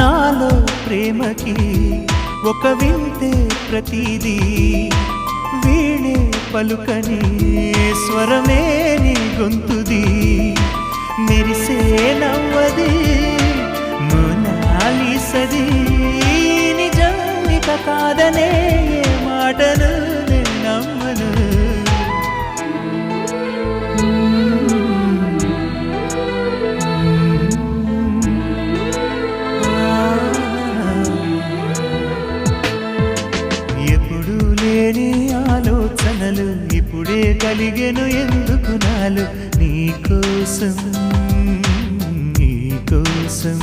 నాలో ప్రేమకి ఒక వింతే ప్రతిదీ వీణే పలుకని స్వరమే నీ గొంతుది మెరిసే నవ్వది మోనాలిసది నిజం ఇక కాదనే ఏ మాటను నేను నమ్మను ఎప్పుడు లేని ఆలోచనలు ఇప్పుడే కలిగెను ఎందుకు నాలు నీకోసం నీకోసం